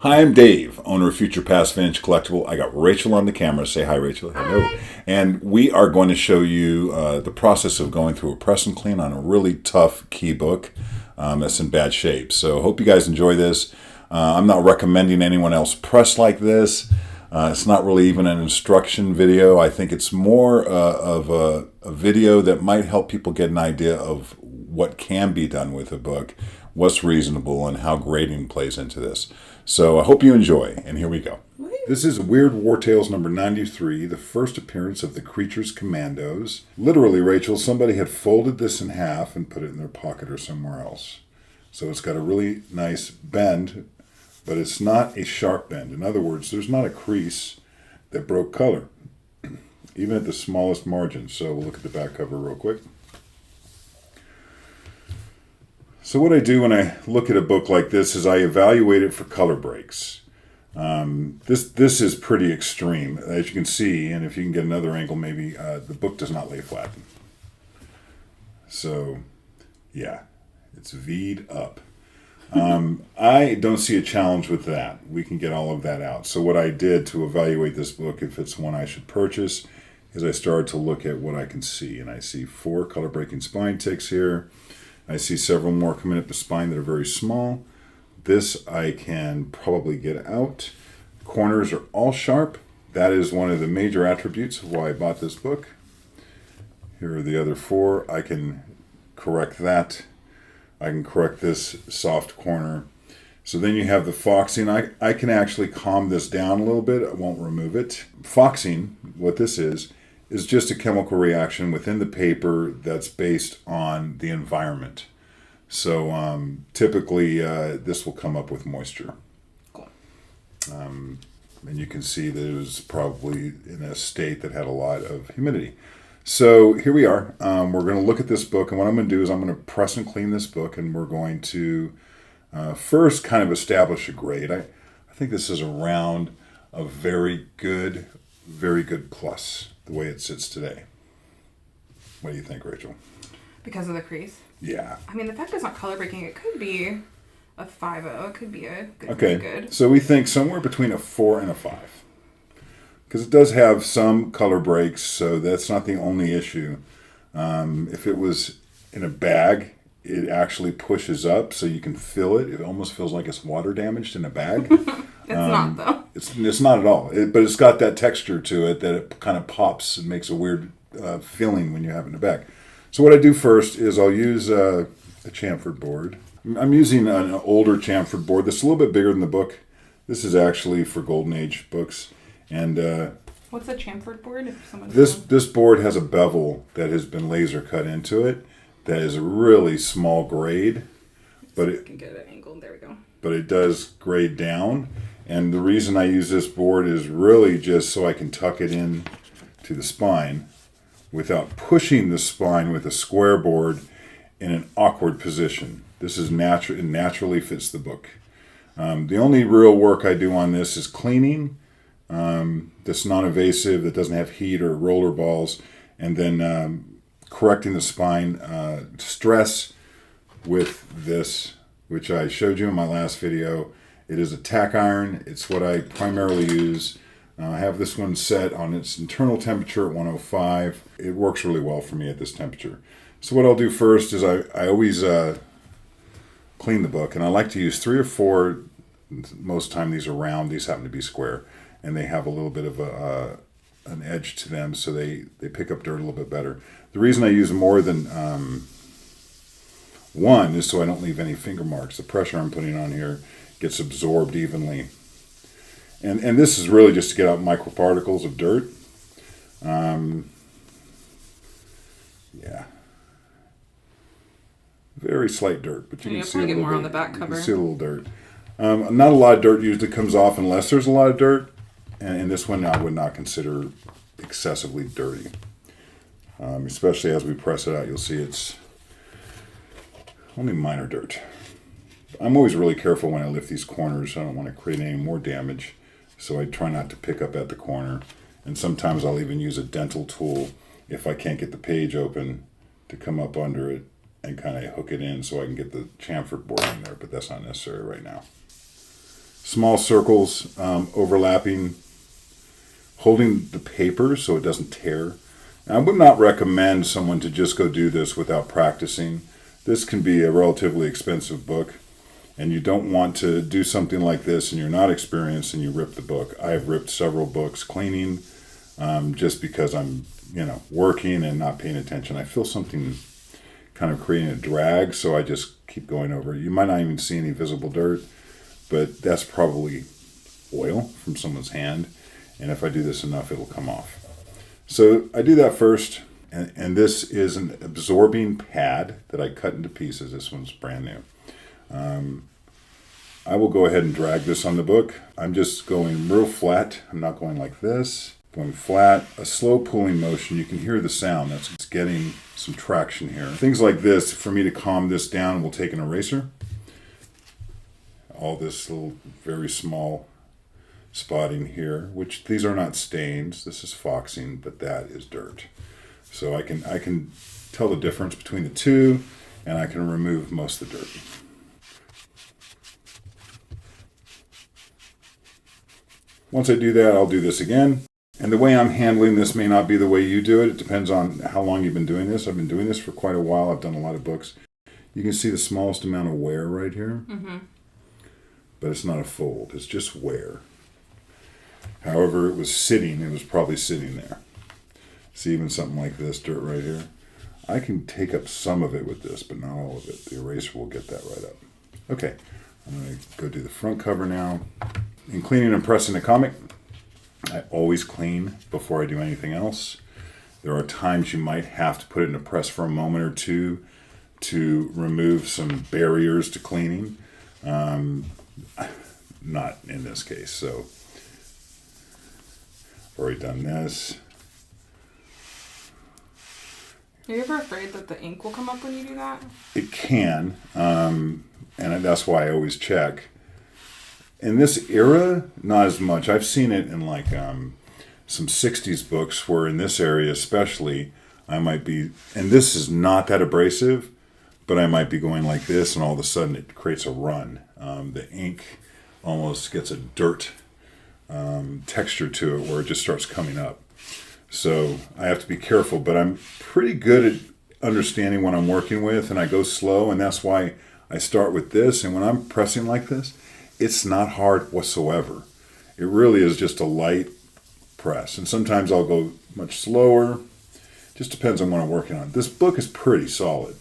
Hi, I'm Dave, owner of Future Past Vintage Collectible. I got Rachel on the camera. Say hi, Rachel. Hello. Hi. And we are going to show you the process of going through a press and clean on a really tough key book that's in bad shape. So hope you guys enjoy this. I'm not recommending anyone else press like this. It's not really even an instruction video. I think it's more of a video that might help people get an idea of what can be done with a book, what's reasonable, and how grading plays into this. So I hope you enjoy, and here we go. This is Weird War Tales number 93, the first appearance of the Creatures Commandos. Literally, Rachel, somebody had folded this in half and put it in their pocket or somewhere else. So it's got a really nice bend, but it's not a sharp bend. In other words, there's not a crease that broke color, even at the smallest margin. So we'll look at the back cover real quick. So what I do when I look at a book like this is I evaluate it for color breaks. This is pretty extreme, as you can see, and if you can get another angle, maybe the book does not lay flat. So, yeah, it's V'd up. I don't see a challenge with that. We can get all of that out. So what I did to evaluate this book, if it's one I should purchase, is I started to look at what I can see, and I see 4 color-breaking spine ticks here. I see several more coming up the spine that are very small. This I can probably get out. Corners are all sharp. That is one of the major attributes of why I bought this book. Here are the other 4. I can correct that. I can correct this soft corner. So then you have the foxing. I can actually calm this down a little bit. I won't remove it. Foxing, what this is just a chemical reaction within the paper that's based on the environment. So typically this will come up with moisture. Cool. And you can see that it was probably in a state that had a lot of humidity. So here we are. We're going to look at this book, and what I'm going to do is I'm going to press and clean this book, and we're going to first kind of establish a grade. I think this is around a very good plus, the way it sits today. What do you think, Rachel? Because of the crease? Yeah. I mean, the fact it's not color breaking, it could be a 5.0. It could be a good. Okay. Good. So we think somewhere between a 4 and a 5. Because it does have some color breaks, so that's not the only issue. If it was in a bag, it actually pushes up so you can feel it. It almost feels like it's water damaged in a bag. It's not, though. It's not at all. But it's got that texture to it that it kind of pops and makes a weird feeling when you have it in a bag. So what I do first is I'll use a chamfered board. I'm using an older chamfered board that's a little bit bigger than the book. This is actually for Golden Age books. And What's a chamfered board? If someone this board has a bevel that has been laser cut into it that is a really small grade, but it can get an angle. There we go. But it does grade down. And the reason I use this board is really just so I can tuck it in to the spine without pushing the spine with a square board in an awkward position. This is natural. It naturally fits the book. The only real work I do on this is cleaning. That's non-evasive, that doesn't have heat or roller balls, and then correcting the spine. Stress with this, which I showed you in my last video. It is a tack iron. It's what I primarily use. I have this one set on its internal temperature at 105. It works really well for me at this temperature. So what I'll do first is I always clean the book, and I like to use 3 or 4. Most time these are round. These happen to be square, and they have a little bit of an edge to them, so they pick up dirt a little bit better. The reason I use more than one is so I don't leave any finger marks. The pressure I'm putting on here gets absorbed evenly. And this is really just to get out microparticles of dirt. Yeah. Very slight dirt, but you can see a little more bit. On the back cover. You can see a little dirt. Not a lot of dirt usually comes off unless there's a lot of dirt. And this one I would not consider excessively dirty. Especially as we press it out, you'll see it's only minor dirt. I'm always really careful when I lift these corners. I don't want to create any more damage. So I try not to pick up at the corner. And sometimes I'll even use a dental tool if I can't get the page open to come up under it and kind of hook it in so I can get the chamfered board in there, but that's not necessary right now. small circles overlapping, holding the paper so it doesn't tear. And I would not recommend someone to just go do this without practicing. This can be a relatively expensive book, and you don't want to do something like this and you're not experienced and you rip the book. I've ripped several books cleaning just because I'm working and not paying attention. I feel something kind of creating a drag, so I just keep going over it. You might not even see any visible dirt, but that's probably oil from someone's hand, and if I do this enough, it'll come off. So I do that first, and this is an absorbing pad that I cut into pieces. This one's brand new. I will go ahead and drag this on the book. I'm just going real flat. I'm not going like this. Going flat, a slow pulling motion. You can hear the sound. That's getting some traction here. Things like this, for me to calm this down, we'll take an eraser. All this little, very small spotting here, which these are not stains. This is foxing, but that is dirt. So I can tell the difference between the two, and I can remove most of the dirt. Once I do that, I'll do this again. And the way I'm handling this may not be the way you do it. It depends on how long you've been doing this. I've been doing this for quite a while. I've done a lot of books. You can see the smallest amount of wear right here. Mm-hmm. But it's not a fold. It's just wear. However, it was sitting. It was probably sitting there. See, even something like this, dirt right here. I can take up some of it with this, but not all of it. The eraser will get that right up. Okay, I'm going to go do the front cover now. In cleaning and pressing a comic, I always clean before I do anything else. There are times you might have to put it in a press for a moment or two to remove some barriers to cleaning. Not in this case, so I've already done this. Are you ever afraid that the ink will come up when you do that? It can, and that's why I always check. In this era, not as much. I've seen it in like some 60s books where in this area especially, I might be, and this is not that abrasive, but I might be going like this and all of a sudden it creates a run. The ink almost gets a dirt texture to it where it just starts coming up. So I have to be careful, but I'm pretty good at understanding what I'm working with, and I go slow, and that's why I start with this. And when I'm pressing like this, it's not hard whatsoever. It really is just a light press. And sometimes I'll go much slower. Just depends on what I'm working on. This book is pretty solid.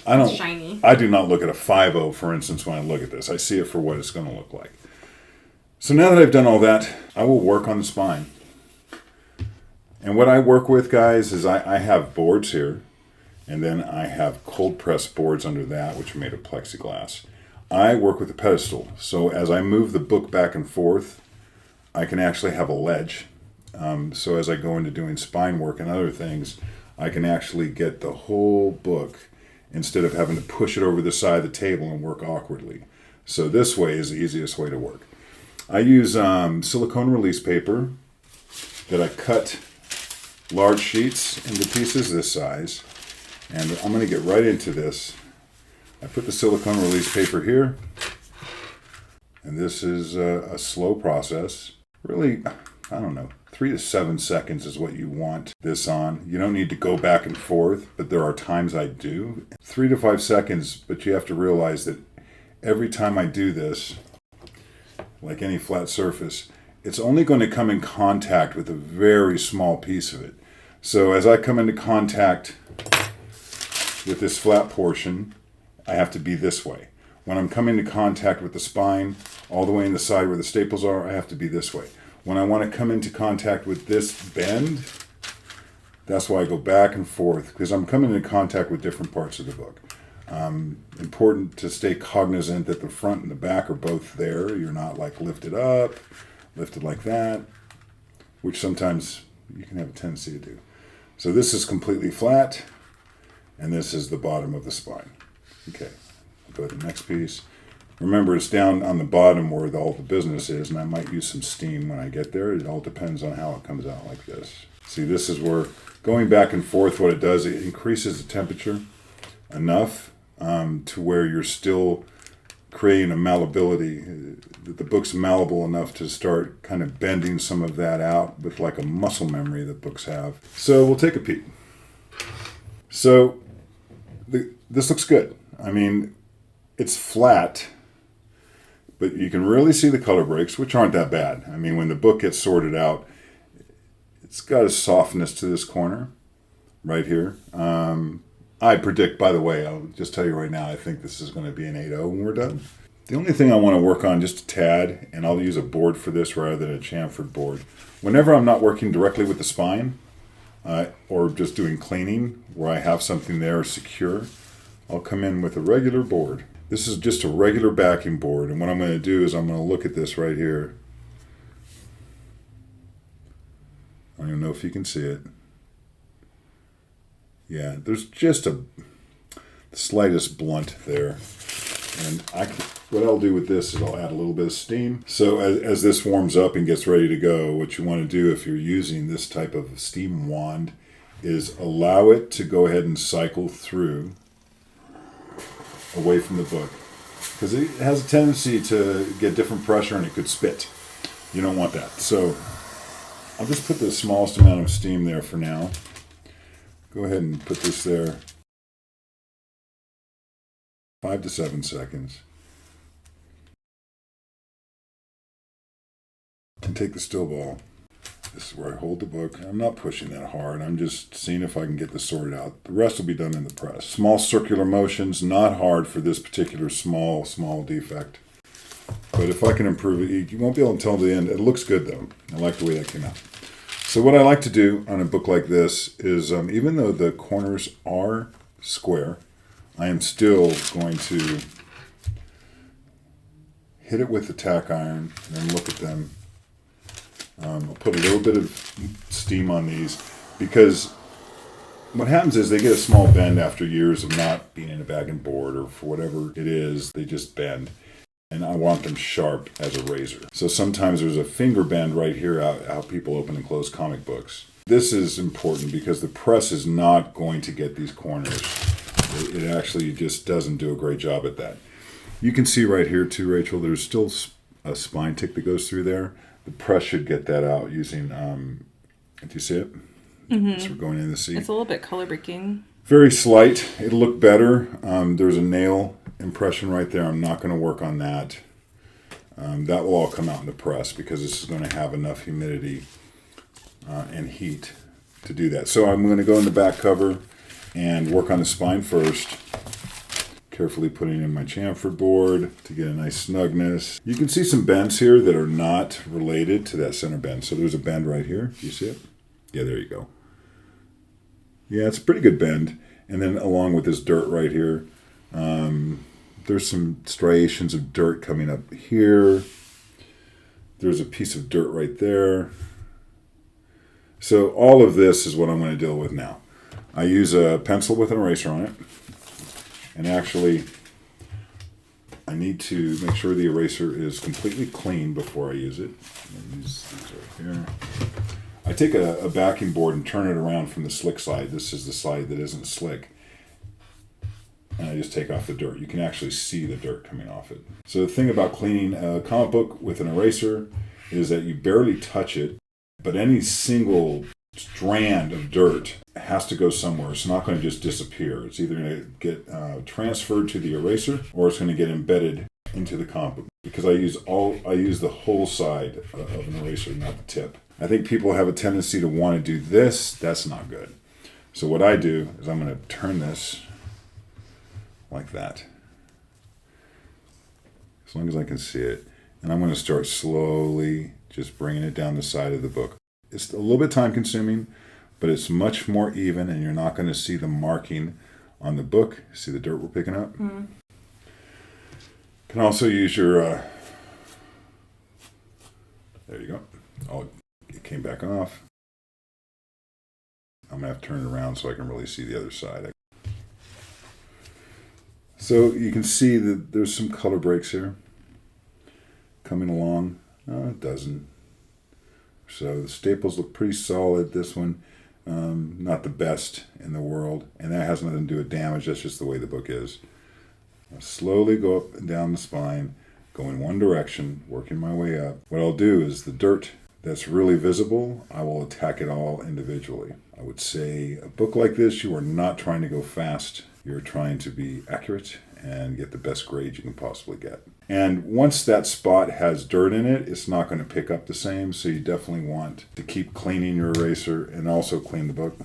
It's shiny. I do not look at a 5.0, for instance, when I look at this. I see it for what it's going to look like. So now that I've done all that, I will work on the spine. And what I work with, guys, is I have boards here, and then I have cold press boards under that, which are made of plexiglass. I work with a pedestal, so as I move the book back and forth, I can actually have a ledge. So as I go into doing spine work and other things, I can actually get the whole book instead of having to push it over the side of the table and work awkwardly. So this way is the easiest way to work. I use silicone release paper that I cut large sheets into pieces this size, and I'm going to get right into this. I put the silicone release paper here, and this is a slow process. Really, I don't know, 3 to 7 seconds is what you want this on. You don't need to go back and forth, but there are times I do. 3 to 5 seconds, but you have to realize that every time I do this, like any flat surface, it's only going to come in contact with a very small piece of it. So as I come into contact with this flat portion, I have to be this way. When I'm coming into contact with the spine, all the way in the side where the staples are, I have to be this way. When I want to come into contact with this bend, that's why I go back and forth, because I'm coming into contact with different parts of the book. Important to stay cognizant that the front and the back are both there. You're not like lifted up, lifted like that, which sometimes you can have a tendency to do. So this is completely flat, and this is the bottom of the spine. Okay, I'll go to the next piece. Remember, it's down on the bottom where all the business is, and I might use some steam when I get there. It all depends on how it comes out like this. See, this is where going back and forth, what it does, it increases the temperature enough to where you're still creating a malleability, that the book's malleable enough to start kind of bending some of that out with like a muscle memory that books have. So we'll take a peek. So this looks good. I mean, it's flat, but you can really see the color breaks, which aren't that bad. I mean, when the book gets sorted out, it's got a softness to this corner right here. I predict, by the way, I'll just tell you right now, I think this is going to be an 8.0 when we're done. The only thing I want to work on just a tad, and I'll use a board for this rather than a chamfered board. Whenever I'm not working directly with the spine, or just doing cleaning where I have something there secure, I'll come in with a regular board. This is just a regular backing board, and what I'm going to do is I'm going to look at this right here. I don't even know if you can see it. Yeah, there's just the slightest blunt there. And what I'll do with this is I'll add a little bit of steam. So as this warms up and gets ready to go, what you want to do if you're using this type of steam wand is allow it to go ahead and cycle through away from the book. Because it has a tendency to get different pressure and it could spit. You don't want that. So I'll just put the smallest amount of steam there for now. Go ahead and put this there. 5 to 7 seconds. And take the still ball. This is where I hold the book. I'm not pushing that hard. I'm just seeing if I can get this sorted out. The rest will be done in the press. Small circular motions, not hard for this particular small defect. But if I can improve it, you won't be able to tell the end. It looks good though. I like the way that came out. So what I like to do on a book like this is, even though the corners are square, I am still going to hit it with the tack iron and then look at them. I'll put a little bit of steam on these because what happens is they get a small bend after years of not being in a bag and board or for whatever it is, they just bend. And I want them sharp as a razor. So sometimes there's a finger bend right here how people open and close comic books. This is important because the press is not going to get these corners. It actually just doesn't do a great job at that. You can see right here too, Rachel, there's still a spine tick that goes through there. The press should get that out using, do you see it? Mm-hmm. So we're going in to see. It's a little bit color breaking. Very slight. It'll look better. There's a nail impression right there. I'm not going to work on that. That will all come out in the press because this is going to have enough humidity and heat to do that. So I'm going to go in the back cover and work on the spine first. Carefully putting in my chamfer board to get a nice snugness. You can see some bends here that are not related to that center bend. So there's a bend right here. Do you see it? Yeah, there you go. Yeah, it's a pretty good bend. And then along with this dirt right here, there's some striations of dirt coming up here. There's a piece of dirt right there. So all of this is what I'm going to deal with now. I use a pencil with an eraser on it. And actually, I need to make sure the eraser is completely clean before I use it. Use these right here. I take a backing board and turn it around from the slick side. This is the side that isn't slick. And I just take off the dirt. You can actually see the dirt coming off it. So the thing about cleaning a comic book with an eraser is that you barely touch it, but any single strand of dirt has to go somewhere. It's not going to just disappear. It's either going to get transferred to the eraser or it's going to get embedded into the comic book because I use the whole side of an eraser, not the tip. I think people have a tendency to want to do this. That's not good. So what I do is I'm going to turn this like that, as long as I can see it. And I'm going to start slowly just bringing it down the side of the book. It's a little bit time consuming, but it's much more even and you're not going to see the marking on the book. See the dirt we're picking up? Mm. Can also use your, there you go. Oh, it came back off. I'm going to have to turn it around so I can really see the other side. So you can see that there's some color breaks here coming along. A dozen. So the staples look pretty solid. This one, not the best in the world. And that has nothing to do with damage. That's just the way the book is. I'll slowly go up and down the spine, go in one direction, working my way up. What I'll do is the dirt that's really visible, I will attack it all individually. I would say a book like this, you are not trying to go fast. You're trying to be accurate and get the best grade you can possibly get. And once that spot has dirt in it, it's not going to pick up the same, so you definitely want to keep cleaning your eraser and also clean the book.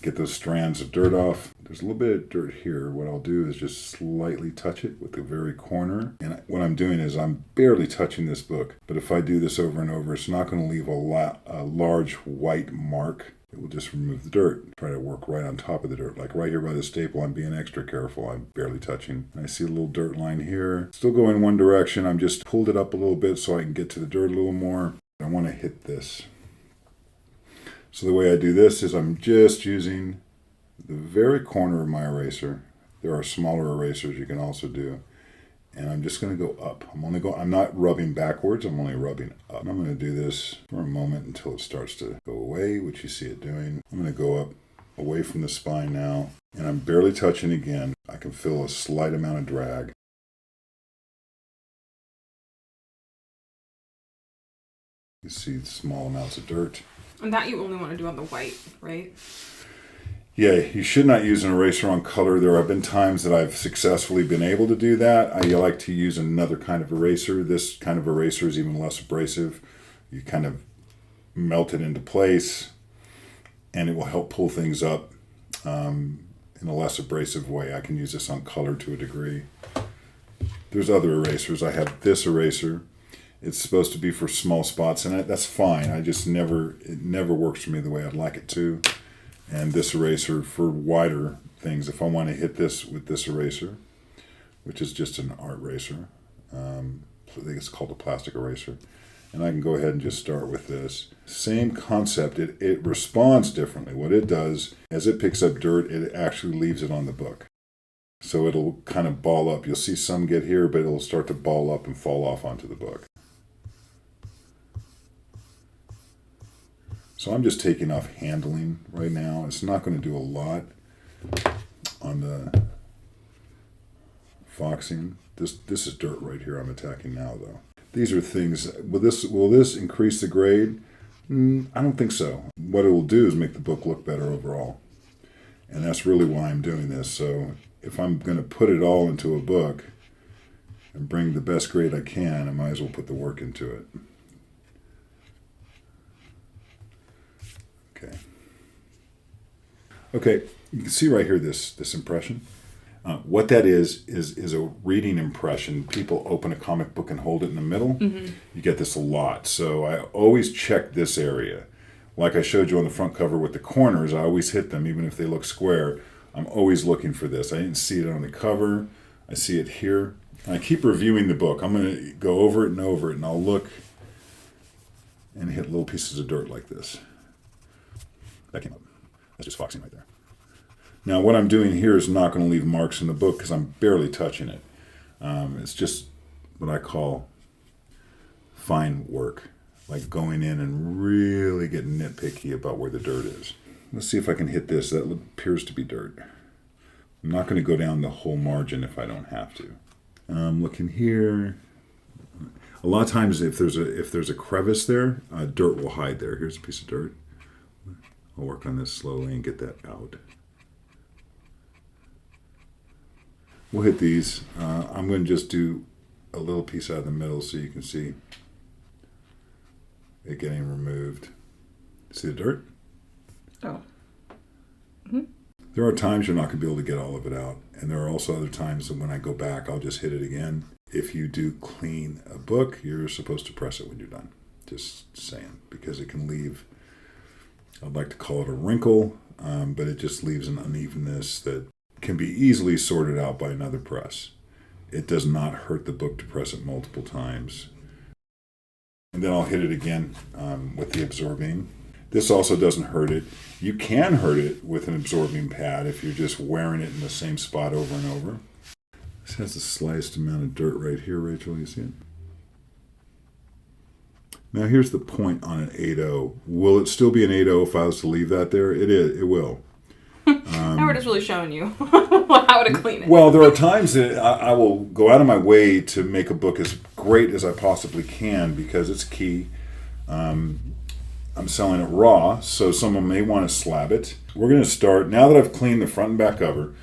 Get those strands of dirt off. There's a little bit of dirt here. What I'll do is just slightly touch it with the very corner. And what I'm doing is I'm barely touching this book. But if I do this over and over, it's not going to leave a large white mark. It will just remove the dirt. Try to work right on top of the dirt. Like right here by the staple, I'm being extra careful. I'm barely touching. I see a little dirt line here. Still go in one direction. I'm just pulled it up a little bit so I can get to the dirt a little more. I want to hit this. So the way I do this is I'm just using the very corner of my eraser. There are smaller erasers you can also do. And I'm just going to go up. I'm not rubbing backwards, I'm only rubbing up. I'm going to do this for a moment until it starts to go away, which you see it doing. I'm going to go up away from the spine now, and I'm barely touching again. I can feel a slight amount of drag. You see small amounts of dirt. And that you only want to do on the white, right? Yeah, you should not use an eraser on color. There have been times that I've successfully been able to do that. I like to use another kind of eraser. This kind of eraser is even less abrasive. You kind of melt it into place, and it will help pull things up in a less abrasive way. I can use this on color to a degree. There's other erasers. I have this eraser. It's supposed to be for small spots in it. That's fine. It never works for me the way I'd like it to. And this eraser for wider things. If I want to hit this with this eraser, which is just an art eraser, I think it's called a plastic eraser, and I can go ahead and just start with this. Same concept. It responds differently. What it does, as it picks up dirt, it actually leaves it on the book. So it'll kind of ball up. You'll see some get here, but it'll start to ball up and fall off onto the book. So I'm just taking off handling right now. It's not going to do a lot on the foxing. This is dirt right here I'm attacking now, though. These are things. Will this increase the grade? I don't think so. What it will do is make the book look better overall. And that's really why I'm doing this. So if I'm going to put it all into a book and bring the best grade I can, I might as well put the work into it. Okay, you can see right here this impression. What that is a reading impression. People open a comic book and hold it in the middle. Mm-hmm. You get this a lot. So I always check this area. Like I showed you on the front cover with the corners, I always hit them even if they look square. I'm always looking for this. I didn't see it on the cover. I see it here. And I keep reviewing the book. I'm going to go over it, and I'll look and hit little pieces of dirt like this. That came up. That's just foxing right there. Now what I'm doing here is not going to leave marks in the book because I'm barely touching it. It's just what I call fine work, like going in and really getting nitpicky about where the dirt is. Let's see if I can hit this. That appears to be dirt. I'm not going to go down the whole margin if I don't have to. Looking here. A lot of times if there's a crevice there, dirt will hide there. Here's a piece of dirt. I'll work on this slowly and get that out. We'll hit these. I'm going to just do a little piece out of the middle so you can see it getting removed. See the dirt? Oh. Mm-hmm. There are times you're not going to be able to get all of it out. And there are also other times that when I go back, I'll just hit it again. If you do clean a book, you're supposed to press it when you're done. Just saying. Because it can leave, I'd like to call it a wrinkle, but it just leaves an unevenness that can be easily sorted out by another press. It does not hurt the book to press it multiple times. And then I'll hit it again with the absorbing. This also doesn't hurt it. You can hurt it with an absorbing pad if you're just wearing it in the same spot over and over. This has the slightest amount of dirt right here, Rachel. You see it? Now here's the point on an 8.0. Will it still be an 8.0 if I was to leave that there? It is. It will. Now we're just really showing you how to clean it. Well, there are times that I will go out of my way to make a book as great as I possibly can because it's key. I'm selling it raw, so someone may want to slab it. We're going to start, now that I've cleaned the front and back cover,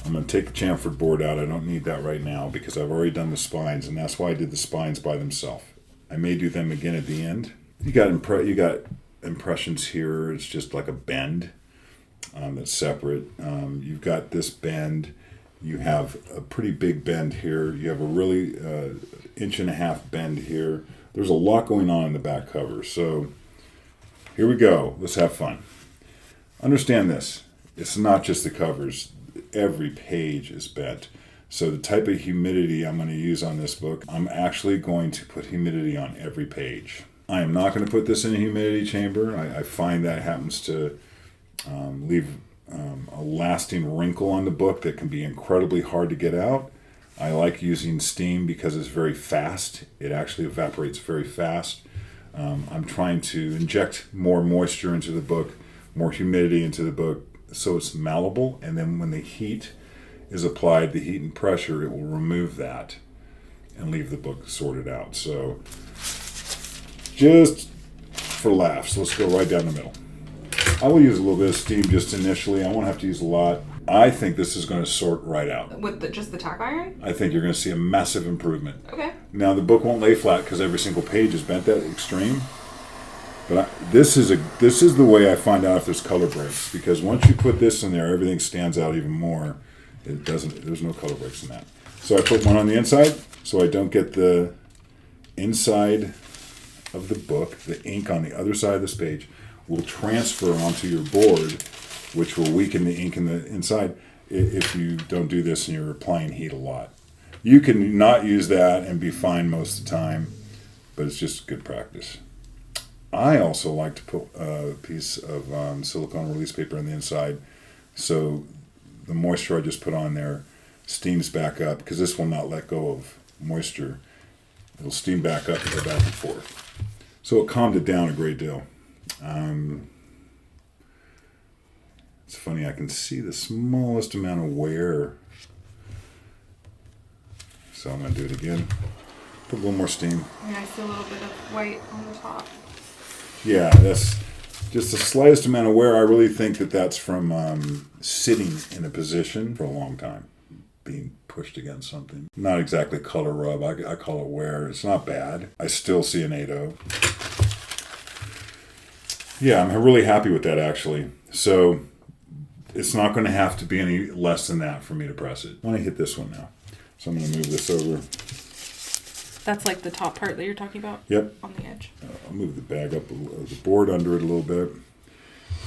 I'm going to take the chamfered board out. I don't need that right now because I've already done the spines, and that's why I did the spines by themselves. I may do them again at the end. You got impressions here. It's just like a bend that's separate. You've got this bend. You have a pretty big bend here. You have a really 1.5-inch bend here. There's a lot going on in the back cover. So here we go. Let's have fun. Understand this. It's not just the covers. Every page is bent. So the type of humidity I'm going to use on this book, I'm actually going to put humidity on every page. I am not going to put this in a humidity chamber. I find that happens to leave a lasting wrinkle on the book that can be incredibly hard to get out. I like using steam because it's very fast. It actually evaporates very fast. I'm trying to inject more moisture into the book, more humidity into the book, so it's malleable. And then when the heat is applied, the heat and pressure, it will remove that and leave the book sorted out. So just for laughs, let's go right down the middle. I will use a little bit of steam just initially. I won't have to use a lot. I think this is going to sort right out. With just the tack iron? I think you're going to see a massive improvement. Okay. Now, the book won't lay flat because every single page is bent that extreme. But this is the way I find out if there's color breaks, because once you put this in there, everything stands out even more. There's no color breaks in that. So I put one on the inside so I don't get the inside of the book. The ink on the other side of this page will transfer onto your board, which will weaken the ink in the inside if you don't do this and you're applying heat a lot. You can not use that and be fine most of the time, but it's just good practice. I also like to put a piece of silicone release paper on the inside, so the moisture I just put on there steams back up, because this will not let go of moisture. It'll steam back up and go back and forth. So it calmed it down a great deal. It's funny, I can see the smallest amount of wear. So I'm going to do it again. Put a little more steam. Yeah, I see a little bit of white on the top. Yeah, that's just the slightest amount of wear. I really think that that's from sitting in a position for a long time, being pushed against something. Not exactly color rub. I call it wear. It's not bad. I still see an 8.0. Yeah, I'm really happy with that, actually. So it's not going to have to be any less than that for me to press it. I want to hit this one now. So I'm going to move this over. That's like the top part that you're talking about? Yep. On the edge. I'll move the bag up, the board under it a little bit.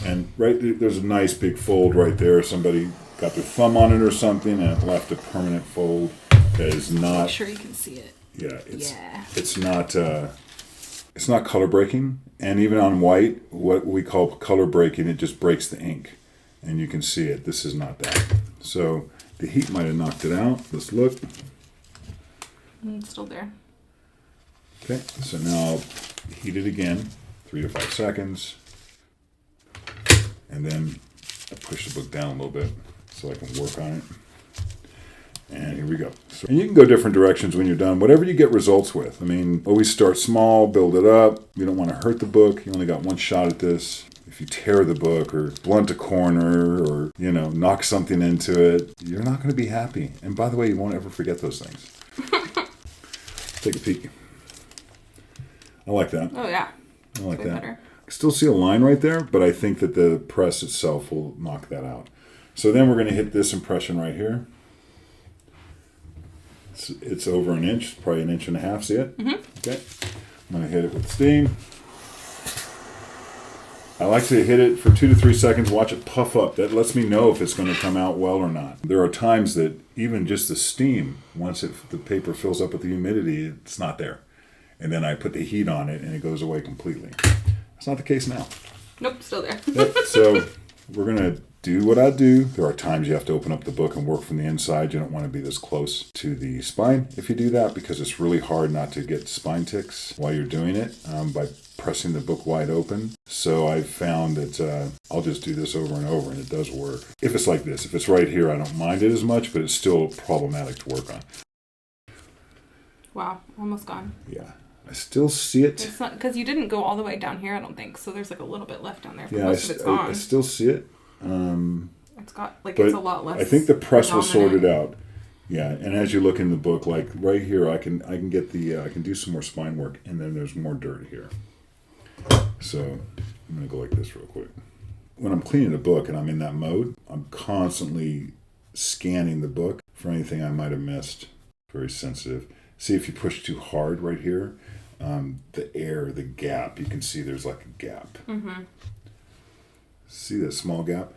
And right there's a nice big fold right there. Somebody got their thumb on it or something and it left a permanent fold that is not... Make sure you can see it. Yeah, it's not color breaking. And even on white, what we call color breaking, it just breaks the ink. And you can see it. This is not that. So the heat might have knocked it out. Let's look. It's still there. Okay, so now I'll heat it again, 3 to 5 seconds. And then I push the book down a little bit so I can work on it. And here we go. So, and you can go different directions when you're done, whatever you get results with. I mean, always start small, build it up. You don't want to hurt the book. You only got one shot at this. If you tear the book or blunt a corner or, knock something into it, you're not going to be happy. And by the way, you won't ever forget those things. Take a peek. I like that. Oh, yeah. I like that. Better. I still see a line right there, but I think that the press itself will knock that out. So then we're going to hit this impression right here. It's over an inch, probably 1.5 inches. See it? Mm-hmm. Okay. I'm going to hit it with steam. I like to hit it for 2 to 3 seconds, watch it puff up. That lets me know if it's going to come out well or not. There are times that even just the steam, once the paper fills up with the humidity, it's not there. And then I put the heat on it and it goes away completely. That's not the case now. Nope, still there. Yep, so we're going to do what I do. There are times you have to open up the book and work from the inside. You don't want to be this close to the spine if you do that, because it's really hard not to get spine ticks while you're doing it by pressing the book wide open. So I've found that I'll just do this over and over, and it does work. If it's like this, if it's right here, I don't mind it as much, but it's still problematic to work on. Wow, almost gone. Yeah. I still see it. It's not because you didn't go all the way down here, I don't think. So there's like a little bit left down there. But Yeah, most of it's gone. I still see it. It's got it's a lot less. I think the press will sort it dominant. out. Yeah, and as you look in the book, like right here, I can get the I can do some more spine work, and then there's more dirt here. So I'm gonna go like this real quick. When I'm cleaning a book and I'm in that mode, I'm constantly scanning the book for anything I might have missed. Very sensitive. See if you push too hard right here, the gap, you can see there's like a gap. Mm-hmm. See that small gap?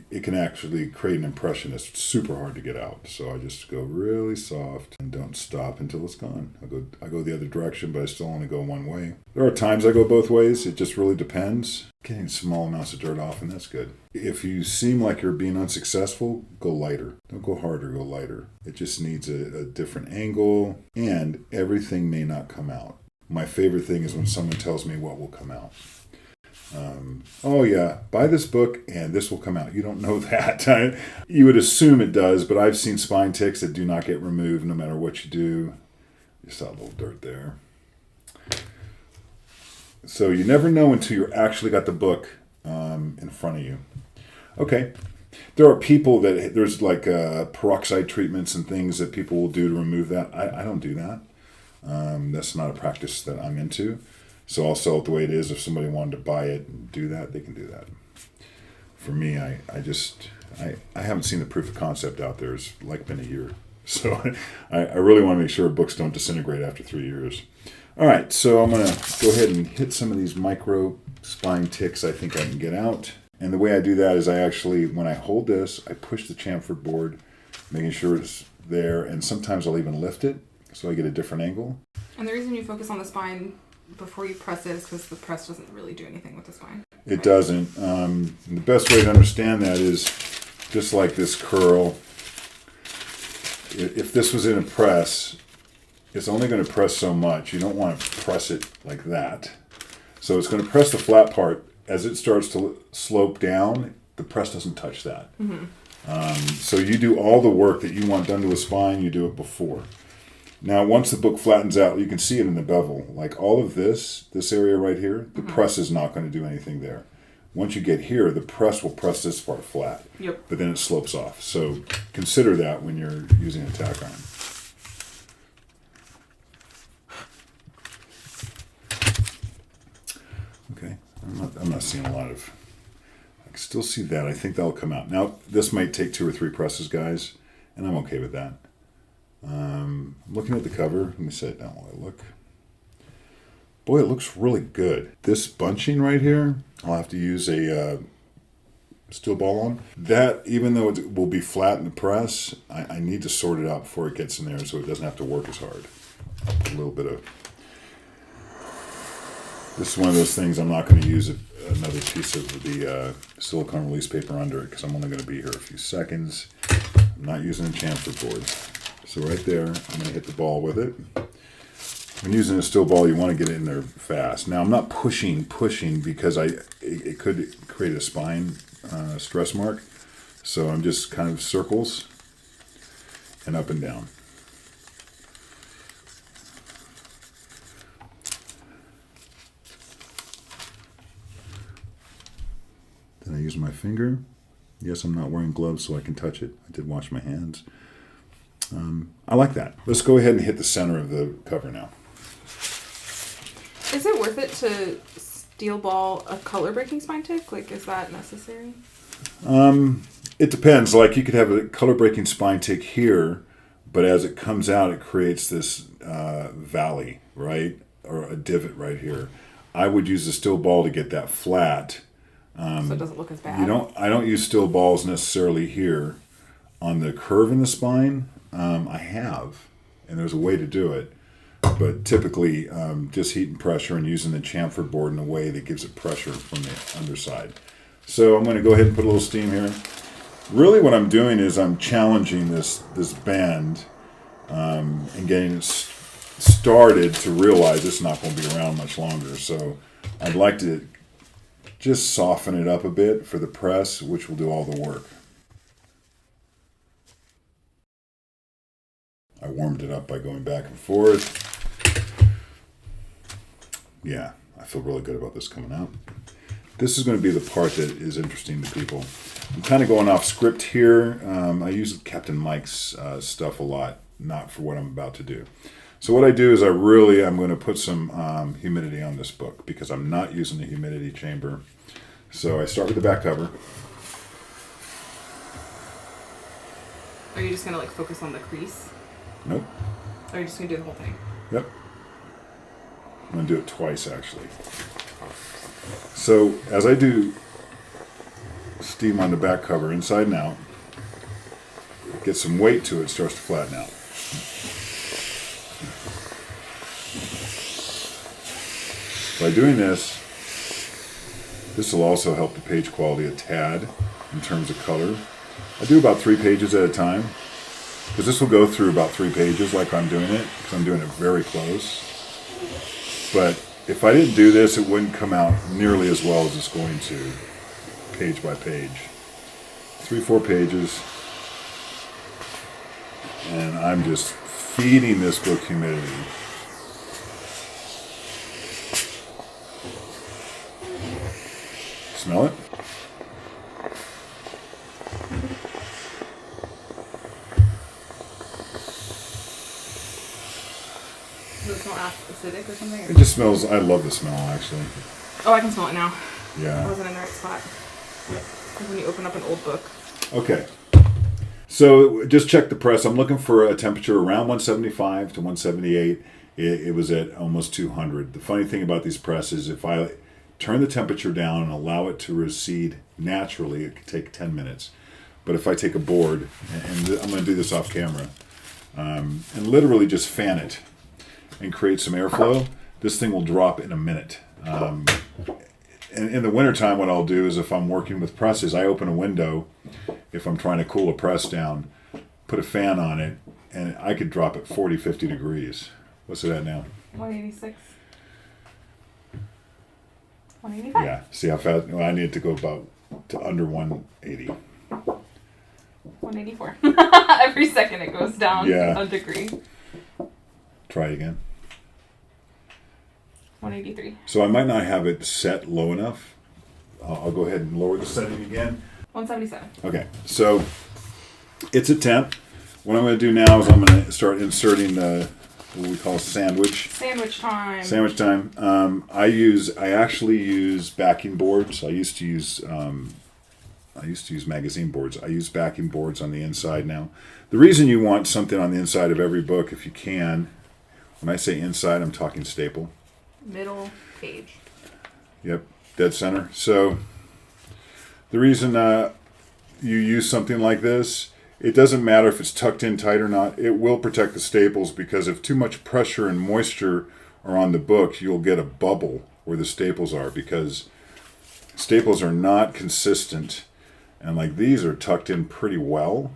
It can actually create an impression that's super hard to get out. So I just go really soft and don't stop until it's gone. I go the other direction, but I still only go one way. There are times I go both ways. It just really depends. Getting small amounts of dirt off, and that's good. If you seem like you're being unsuccessful, go lighter. Don't go harder, go lighter. It just needs a different angle, and everything may not come out. My favorite thing is when someone tells me what will come out. Oh yeah, buy this book and this will come out. You don't know that. You would assume it does, but I've seen spine ticks that do not get removed no matter what you do. You saw a little dirt there. So you never know until you actually got the book in front of you. Okay. There are people there's like peroxide treatments and things that people will do to remove that. I don't do that. That's not a practice that I'm into. So I'll sell it the way it is. If somebody wanted to buy it and do that, they can do that. For me, I haven't seen the proof of concept out there. It's like been a year. So I really want to make sure books don't disintegrate after 3 years. All right, so I'm going to go ahead and hit some of these micro spine ticks I think I can get out. And the way I do that is I actually, when I hold this, I push the chamfer board, making sure it's there. And sometimes I'll even lift it so I get a different angle. And the reason you focus on the spine before you press it is because the press doesn't really do anything with the spine. It doesn't. The best way to understand that is just like this curl. If this was in a press, it's only going to press so much. You don't want to press it like that. So it's going to press the flat part. As it starts to slope down, the press doesn't touch that. Mm-hmm. So you do all the work that you want done to a spine, you do it before. Now, once the book flattens out, you can see it in the bevel. Like all of this area right here, the press is not going to do anything there. Once you get here, the press will press this part flat. Yep. But then it slopes off. So consider that when you're using a tack iron. Okay, I'm not seeing a lot of... I can still see that. I think that'll come out. Now, this might take 2 or 3 presses, guys, and I'm okay with that. Looking at the cover, let me set it down while I look. Boy, it looks really good. This bunching right here, I'll have to use a steel ball on. That, even though it will be flat in the press, I need to sort it out before it gets in there so it doesn't have to work as hard. A little bit of... This is one of those things I'm not going to use another piece of the silicone release paper under it because I'm only going to be here a few seconds. I'm not using a chamfer board. So right there, I'm going to hit the ball with it. When using a steel ball, you want to get it in there fast. Now, I'm not pushing because it could create a spine stress mark. So I'm just kind of circles and up and down. Then I use my finger. Yes, I'm not wearing gloves so I can touch it. I did wash my hands. I like that. Let's go ahead and hit the center of the cover now. Is it worth it to steel ball a color breaking spine tick? Like, is that necessary? It depends. Like, you could have a color breaking spine tick here, but as it comes out, it creates this valley, right? Or a divot right here. I would use a steel ball to get that flat. So it doesn't look as bad. I don't use steel balls necessarily here. On the curve in the spine, I have, and there's a way to do it. But typically, just heat and pressure and using the chamfer board in a way that gives it pressure from the underside. So I'm going to go ahead and put a little steam here. Really what I'm doing is I'm challenging this band and getting it started to realize it's not going to be around much longer. So I'd like to just soften it up a bit for the press, which will do all the work. I warmed it up by going back and forth. Yeah, I feel really good about this coming out. This is going to be the part that is interesting to people. I'm kind of going off script here. I use Captain Mike's stuff a lot, not for what I'm about to do. So what I do is I'm going to put some humidity on this book because I'm not using the humidity chamber. So I start with the back cover. Are you just going to like focus on the crease? Nope. Or are you just going to do the whole thing? Yep. I'm going to do it twice actually. So as I do steam on the back cover inside and out, get some weight to it, it starts to flatten out. By doing this will also help the page quality a tad in terms of color. I do about 3 pages at a time because this will go through about 3 pages like I'm doing it because I'm doing it very close. But if I didn't do this, it wouldn't come out nearly as well as it's going to, page by page. 3-4 pages. And I'm just feeding this book humidity. Smell it? Does it smell acidic or something? It just smells, I love the smell actually. Oh, I can smell it now. I Yeah. wasn't in the right spot. Like when you open up an old book. Okay. So just check the press. I'm looking for a temperature around 175 to 178. It was at almost 200. The funny thing about these presses, if I turn the temperature down and allow it to recede naturally, it could take 10 minutes. But if I take a board, and I'm going to do this off camera, and literally just fan it and create some airflow, this thing will drop in a minute. In the wintertime, what I'll do is if I'm working with presses, I open a window. If I'm trying to cool a press down, put a fan on it, and I could drop it 40, 50 degrees. What's it at now? 186. 185. Yeah. See how fast? Well, I need to go about to under 180. 184. Every second it goes down a degree. Try again. 183. So I might not have it set low enough. I'll go ahead and lower the setting again. 177. Okay. So it's a temp. What I'm going to do now is I'm going to start inserting the what we call sandwich. Sandwich time. Sandwich time. I actually use backing boards. I used to use magazine boards. I use backing boards on the inside now. The reason you want something on the inside of every book, if you can, when I say inside, I'm talking staple. Middle page. Yep, dead center. So the reason you use something like this, it doesn't matter if it's tucked in tight or not. It will protect the staples because if too much pressure and moisture are on the book, you'll get a bubble where the staples are because staples are not consistent. And like these are tucked in pretty well.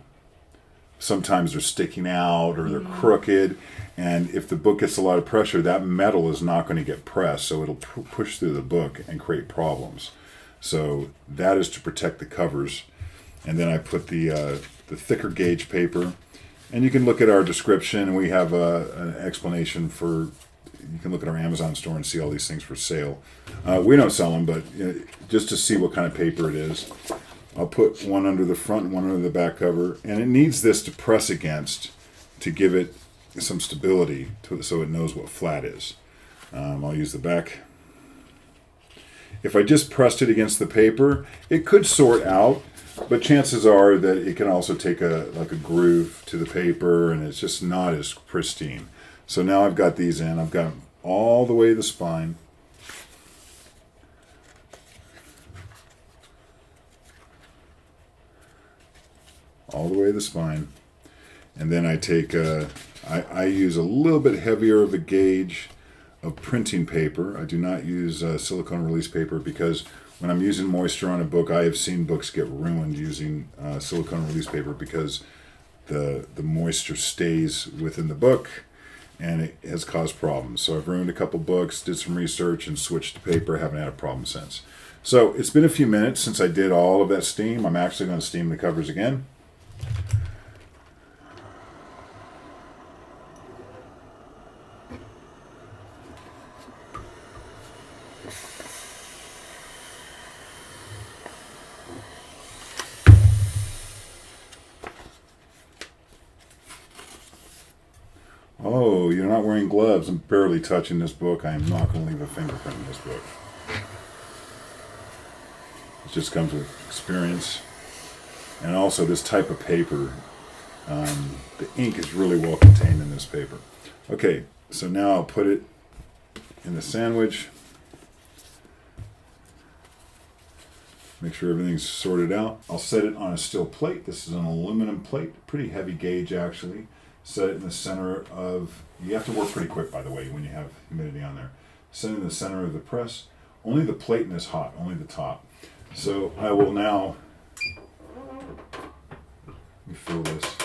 Sometimes they're sticking out or they're crooked. And if the book gets a lot of pressure, that metal is not going to get pressed. So it'll push through the book and create problems. So that is to protect the covers. And then I put the thicker gauge paper. And you can look at our description. We have an explanation for, you can look at our Amazon store and see all these things for sale. We don't sell them, but just to see what kind of paper it is. I'll put one under the front and one under the back cover. And it needs this to press against to give it some stability so it knows what flat is. I'll use the back. If I just pressed it against the paper, it could sort out, but chances are that it can also take a groove to the paper and it's just not as pristine. So now I've got these in. I've got them all the way to the spine. All the way to the spine. And then I take, I use a little bit heavier of a gauge of printing paper. I do not use silicone release paper because when I'm using moisture on a book, I have seen books get ruined using silicone release paper because the moisture stays within the book and it has caused problems. So I've ruined a couple books, did some research, and switched to paper. Haven't had a problem since. So it's been a few minutes since I did all of that steam. I'm actually going to steam the covers again. Oh, you're not wearing gloves. I'm barely touching this book. I am not going to leave a fingerprint in this book. It just comes with experience. And also this type of paper, the ink is really well contained in this paper. Okay, so now I'll put it in the sandwich. Make sure everything's sorted out. I'll set it on a steel plate. This is an aluminum plate, pretty heavy gauge actually. Set it in the center of, you have to work pretty quick by the way when you have humidity on there. Set it in the center of the press. Only the platen is hot, only the top. So I will now, let me fill this.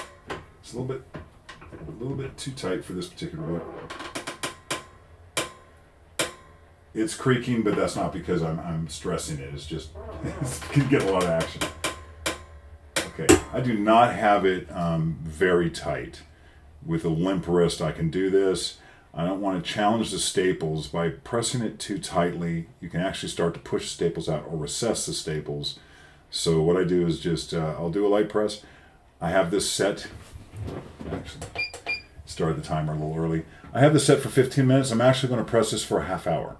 It's a little bit too tight for this particular book. It's creaking, but that's not because I'm stressing it. It's just, it's going to get a lot of action. Okay, I do not have it very tight. With a limp wrist, I can do this. I don't want to challenge the staples. By pressing it too tightly, you can actually start to push staples out or recess the staples. So what I do is just, I'll do a light press. I have this set, actually, started the timer a little early. I have this set for 15 minutes. I'm actually going to press this for a half hour.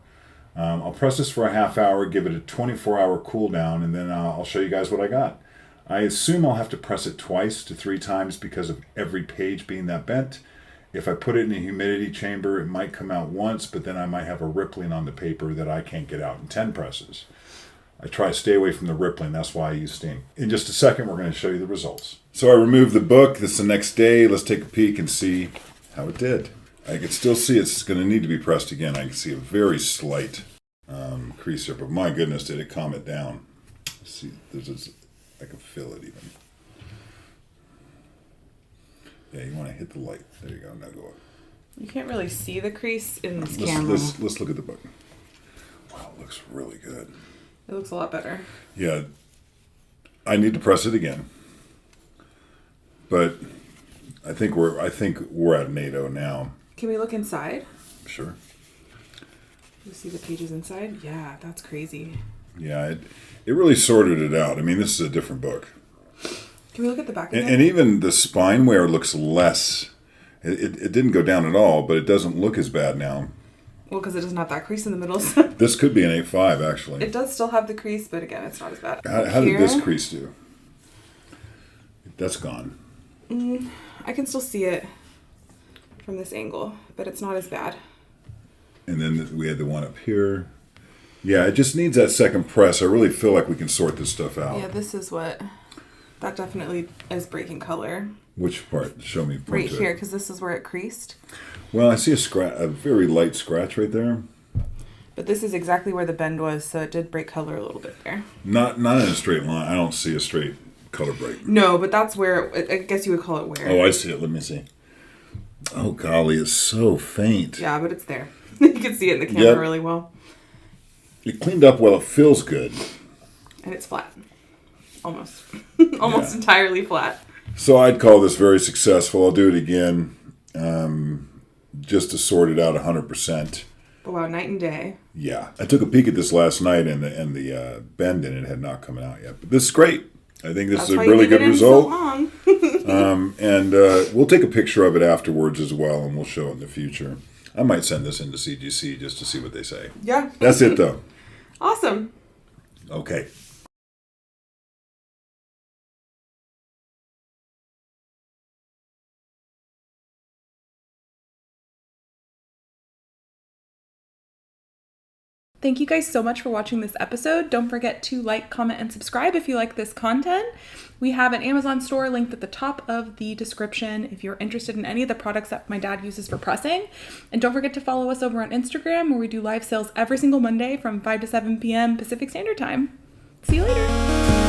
I'll press this for a half hour, give it a 24-hour cool down, and then I'll show you guys what I got. I assume I'll have to press it 2 to 3 times because of every page being that bent. If I put it in a humidity chamber, it might come out once, but then I might have a rippling on the paper that I can't get out in 10 presses. I try to stay away from the rippling, that's why I use steam. In just a second, we're going to show you the results. So I removed the book, this is the next day. Let's take a peek and see how it did. I can still see it's going to need to be pressed again. I can see a very slight crease here, but my goodness, did it calm it down. See, there's this, I can feel it even. Yeah, you want to hit the light. There you go. Now go up. You can't really see the crease in this camera. Let's look at the book. Wow, it looks really good. It looks a lot better. Yeah, I need to press it again, but I think we're at NATO now. Can we look inside? Sure. You see the pages inside? Yeah, that's crazy. Yeah, it really sorted it out. I mean, this is a different book. Can we look at the back again? And even the spine wear looks less. It didn't go down at all, but it doesn't look as bad now. Well, because it doesn't have that crease in the middle. So this could be an 8.5, actually. it does still have the crease, but again, it's not as bad. How did this crease do? That's gone. I can still see it from this angle, but it's not as bad. And then we had the one up here. Yeah, it just needs that second press. I really feel like we can sort this stuff out. Yeah, this is what... That definitely is breaking color. Which part? Show me. Right here, because this is where it creased. Well, I see a very light scratch right there. But this is exactly where the bend was, so it did break color a little bit there. Not in a straight line. I don't see a straight color break. No, but that's where, I guess you would call it where. Oh, I see it. Let me see. Oh, golly, it's so faint. Yeah, but it's there. You can see it in the camera really well. It cleaned up well. It feels good. And it's flat. Almost. Almost entirely flat. So I'd call this very successful. I'll do it again just to sort it out 100%. But wow, night and day. Yeah. I took a peek at this last night and the bend in it had not come out yet. But this is great. I think this is a really good result. And we'll take a picture of it afterwards as well, and we'll show it in the future. I might send this into CGC just to see what they say. Yeah. That's it, though. Awesome. Okay. Thank you guys so much for watching this episode. Don't forget to like, comment, and subscribe if you like this content. We have an Amazon store linked at the top of the description if you're interested in any of the products that my dad uses for pressing. And don't forget to follow us over on Instagram, where we do live sales every single Monday from 5 to 7 p.m. Pacific Standard Time. See you later.